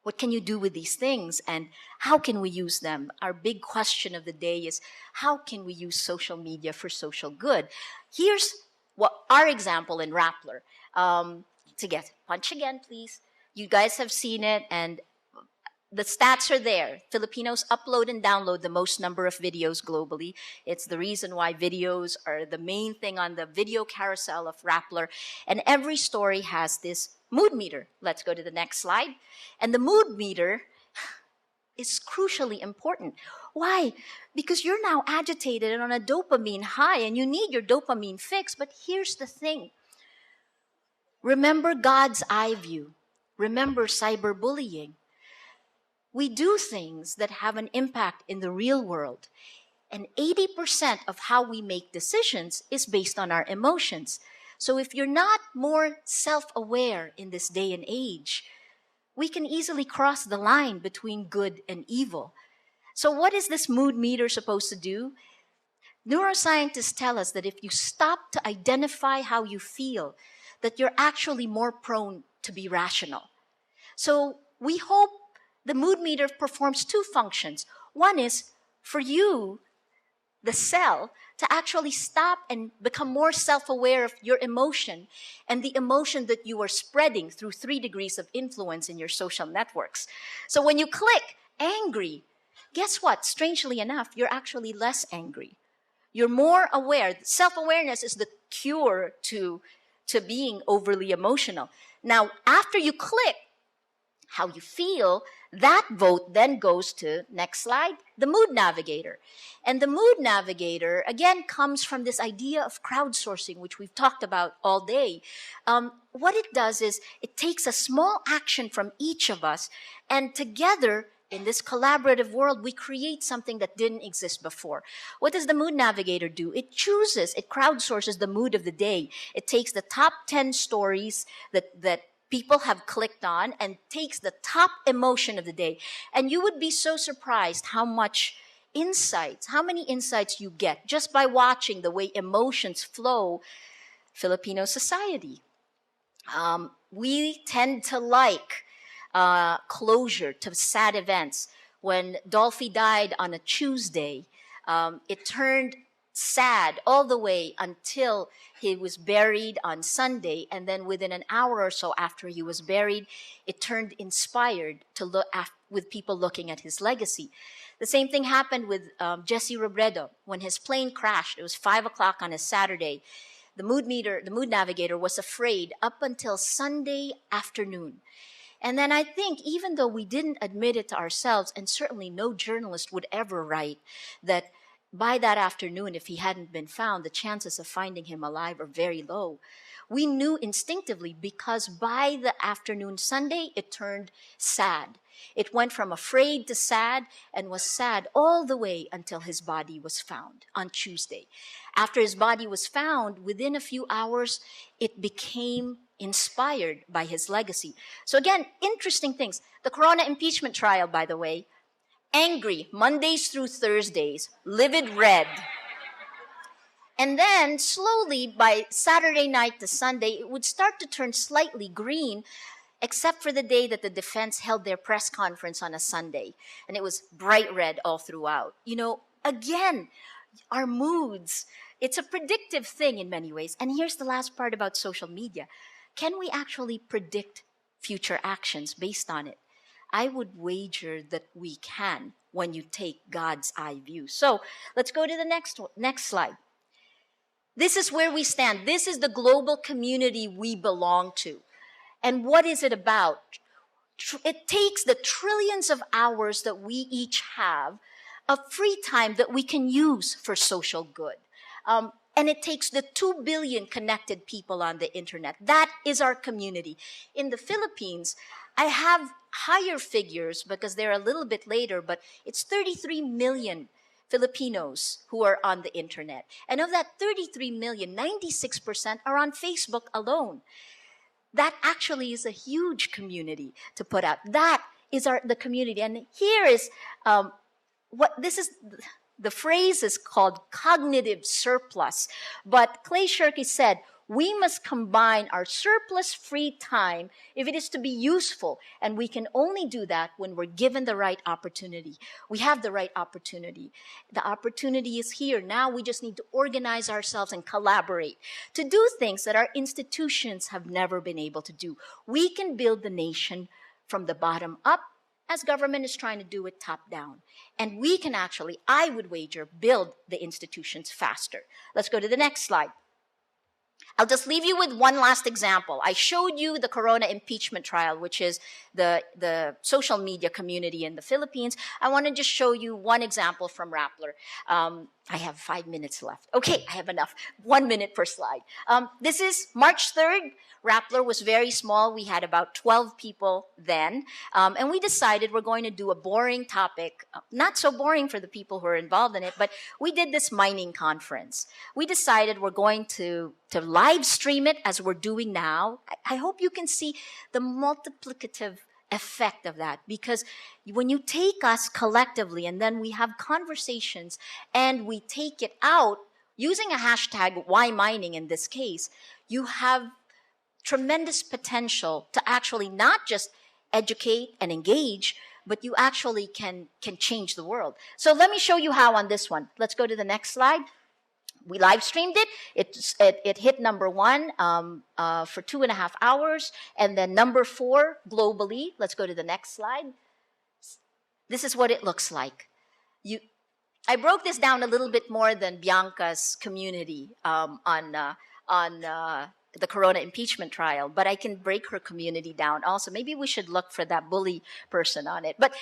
What can you do with these things, and how can we use them? Our big question of the day is, how can we use social media for social good? Here's what our example in Rappler. To get punch again, please. You guys have seen it, and the stats are there. Filipinos upload and download the most number of videos globally. It's the reason why videos are the main thing on the video carousel of Rappler. And every story has this mood meter. Let's go to the next slide. And the mood meter is crucially important. Why? Because you're now agitated and on a dopamine high, and you need your dopamine fix. But here's the thing. Remember God's eye view. Remember cyberbullying. We do things that have an impact in the real world. And 80% of how we make decisions is based on our emotions. So if you're not more self-aware in this day and age, we can easily cross the line between good and evil. So what is this mood meter supposed to do? Neuroscientists tell us that if you stop to identify how you feel, that you're actually more prone to be rational. So we hope the mood meter performs two functions. One is for you, the cell, to actually stop and become more self-aware of your emotion and the emotion that you are spreading through 3 degrees of influence in your social networks. So when you click angry, guess what? Strangely enough, you're actually less angry. You're more aware. Self-awareness is the cure to being overly emotional. Now, after you click how you feel, that vote then goes to, next slide, the mood navigator. And the mood navigator, again, comes from this idea of crowdsourcing, which we've talked about all day. What it does is it takes a small action from each of us, and together, in this collaborative world, we create something that didn't exist before. What does the mood navigator do? It crowdsources the mood of the day. It takes the top 10 stories that people have clicked on and takes the top emotion of the day. And you would be so surprised how many insights you get just by watching the way emotions flow Filipino society. We tend to like closure to sad events. When Dolphy died on a Tuesday, it turned sad all the way until he was buried on Sunday, and then within an hour or so after he was buried, it turned inspired to look with people looking at his legacy. The same thing happened with Jesse Robredo. When his plane crashed, it was 5 o'clock on a Saturday. The mood navigator was afraid up until Sunday afternoon. And then I think, even though we didn't admit it to ourselves, and certainly no journalist would ever write that by that afternoon, if he hadn't been found, the chances of finding him alive are very low. We knew instinctively because by the afternoon Sunday, it turned sad. It went from afraid to sad and was sad all the way until his body was found on Tuesday. After his body was found, within a few hours, it became inspired by his legacy. So again, interesting things. The Corona impeachment trial, by the way, angry, Mondays through Thursdays, livid red. And then slowly by Saturday night to Sunday, it would start to turn slightly green, except for the day that the defense held their press conference on a Sunday. And it was bright red all throughout. You know, again, our moods, it's a predictive thing in many ways. And here's the last part about social media. Can we actually predict future actions based on it? I would wager that we can when you take God's eye view. So let's go to the next slide. This is where we stand. This is the global community we belong to. And what is it about? It takes the trillions of hours that we each have of free time that we can use for social good. And it takes the 2 billion connected people on the internet. That is our community. In the Philippines, I have higher figures because they're a little bit later, but it's 33 million Filipinos who are on the internet. And of that 33 million, 96% are on Facebook alone. That actually is a huge community to put out. That is the community. And here is the phrase is called cognitive surplus. But Clay Shirky said, We must combine our surplus free time if it is to be useful. And we can only do that when we're given the right opportunity. We have the right opportunity. The opportunity is here. Now we just need to organize ourselves and collaborate to do things that our institutions have never been able to do. We can build the nation from the bottom up, as government is trying to do it top down. And we can actually, I would wager, build the institutions faster. Let's go to the next slide. I'll just leave you with one last example. I showed you the Corona impeachment trial, which is the social media community in the Philippines. I want to just show you one example from Rappler. I have 5 minutes left. Okay, I have enough. 1 minute per slide. This is March 3rd. Rappler was very small. We had about 12 people then. And we decided we're going to do a boring topic, not so boring for the people who are involved in it, but we did this mining conference. We decided we're going to live stream it as we're doing now. I hope you can see the multiplicative effect of that, because when you take us collectively and then we have conversations and we take it out using a hashtag, why mining in this case, you have tremendous potential to actually not just educate and engage, but you actually can change the world. So let me show you how on this one. Let's go to the next slide. We live streamed it. It hit number 1 for 2.5 hours, and then number 4 globally. Let's go to the next slide. This is what it looks like. I broke this down a little bit more than Bianca's community on the Corona impeachment trial, but I can break her community down also. Maybe we should look for that bully person on it. But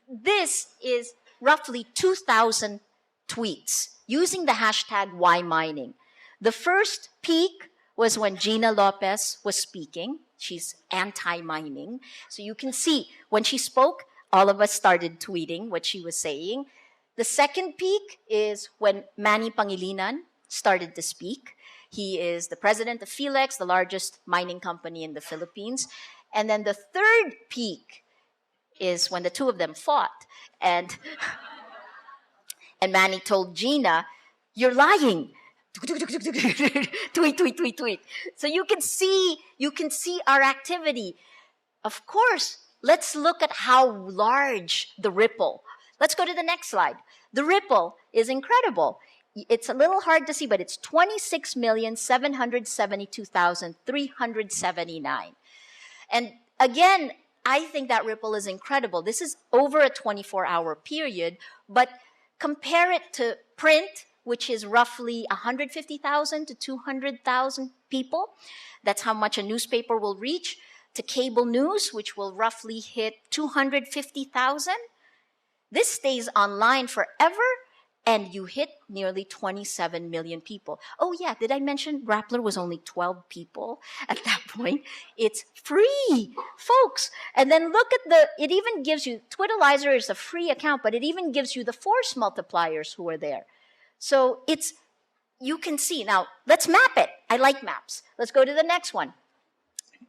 this is roughly 2,000 tweets using the hashtag why mining. The first peak was when Gina Lopez was speaking. She's anti-mining. So you can see when she spoke, all of us started tweeting what she was saying. The second peak is when Manny Pangilinan started to speak. He is the president of Philex, the largest mining company in the Philippines. And then the third peak is when the two of them fought. And Manny told Gina, "You're lying." Tweet, tweet, tweet, tweet. So you can see our activity. Of course, let's look at how large the ripple. Let's go to the next slide. The ripple is incredible. It's a little hard to see, but it's 26,772,379. And again, I think that ripple is incredible. This is over a 24-hour period, but compare it to print, which is roughly 150,000 to 200,000 people. That's how much a newspaper will reach. To cable news, which will roughly hit 250,000. This stays online forever, and you hit nearly 27 million people. Oh yeah, did I mention Rappler was only 12 people at that point? It's free, folks. And then look at it even gives you, Twitterlizer is a free account, but it even gives you the force multipliers who are there. So you can see. Now, let's map it. I like maps. Let's go to the next one.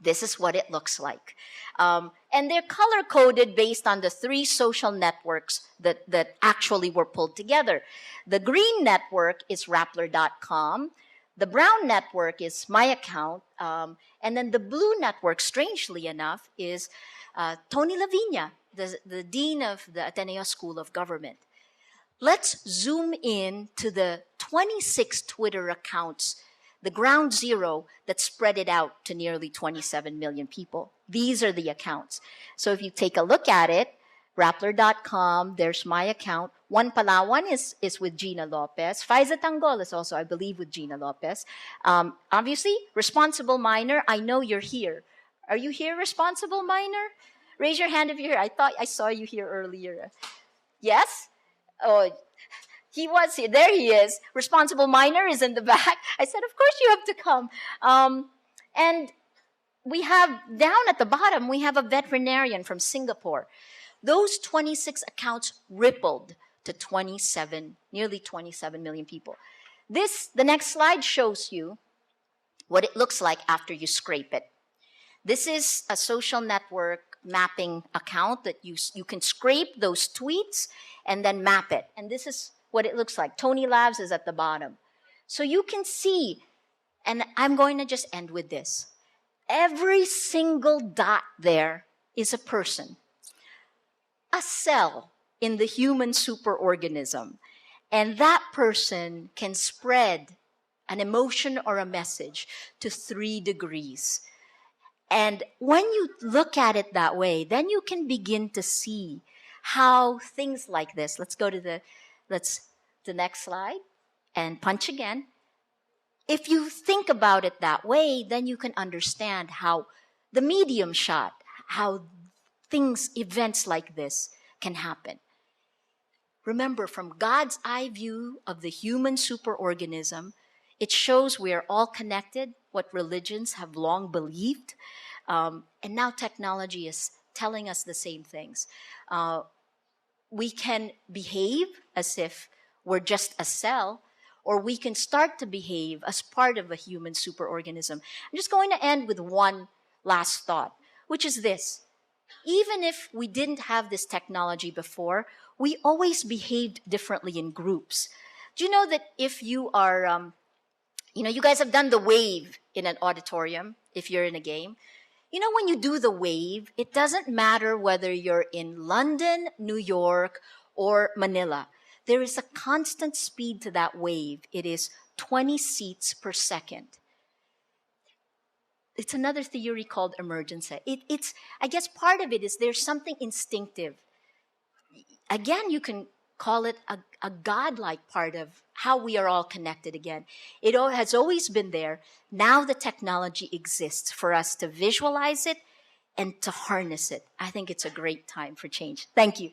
This is what it looks like. And they're color-coded based on the 3 social networks that actually were pulled together. The green network is Rappler.com. The brown network is my account. And then the blue network, strangely enough, is Tony Lavinia, the dean of the Ateneo School of Government. Let's zoom in to the 26 Twitter accounts, the ground zero that spread it out to nearly 27 million people. These are the accounts. So if you take a look at it, Rappler.com, there's my account. One Palawan is with Gina Lopez. Faiza Tanggol is also, I believe, with Gina Lopez. Obviously, Responsible Miner, I know you're here. Are you here, Responsible Miner? Raise your hand if you're here. I thought I saw you here earlier. Yes? Oh, he was here. There he is. Responsible Miner is in the back. I said, of course you have to come. And we have, down at the bottom, we have a veterinarian from Singapore. Those 26 accounts rippled to nearly 27 million people. The next slide shows you what it looks like after you scrape it. This is a social network mapping account that you can scrape those tweets and then map it. And this is what it looks like. Tony Labs is at the bottom. So you can see And I'm going to just end with this. Every single dot there is a person, a cell in the human superorganism. And that person can spread an emotion or a message to 3 degrees. And when you look at it that way, then you can begin to see how things like this, let's go to the next slide and punch again. If you think about it that way, then you can understand how the medium shot, how events like this can happen. Remember, from God's eye view of the human superorganism, it shows we are all connected, what religions have long believed. And now technology is telling us the same things. We can behave as if we're just a cell, or we can start to behave as part of a human superorganism. I'm just going to end with one last thought, which is this. Even if we didn't have this technology before, we always behaved differently in groups. Do you know that if you are, you guys have done the wave in an auditorium, if you're in a game. You know, when you do the wave, it doesn't matter whether you're in London, New York, or Manila. There is a constant speed to that wave. It is 20 seats per second. It's another theory called emergence. I guess part of it is there's something instinctive. Again, you can call it a godlike part of how we are all connected again. It has always been there. Now the technology exists for us to visualize it and to harness it. I think it's a great time for change. Thank you.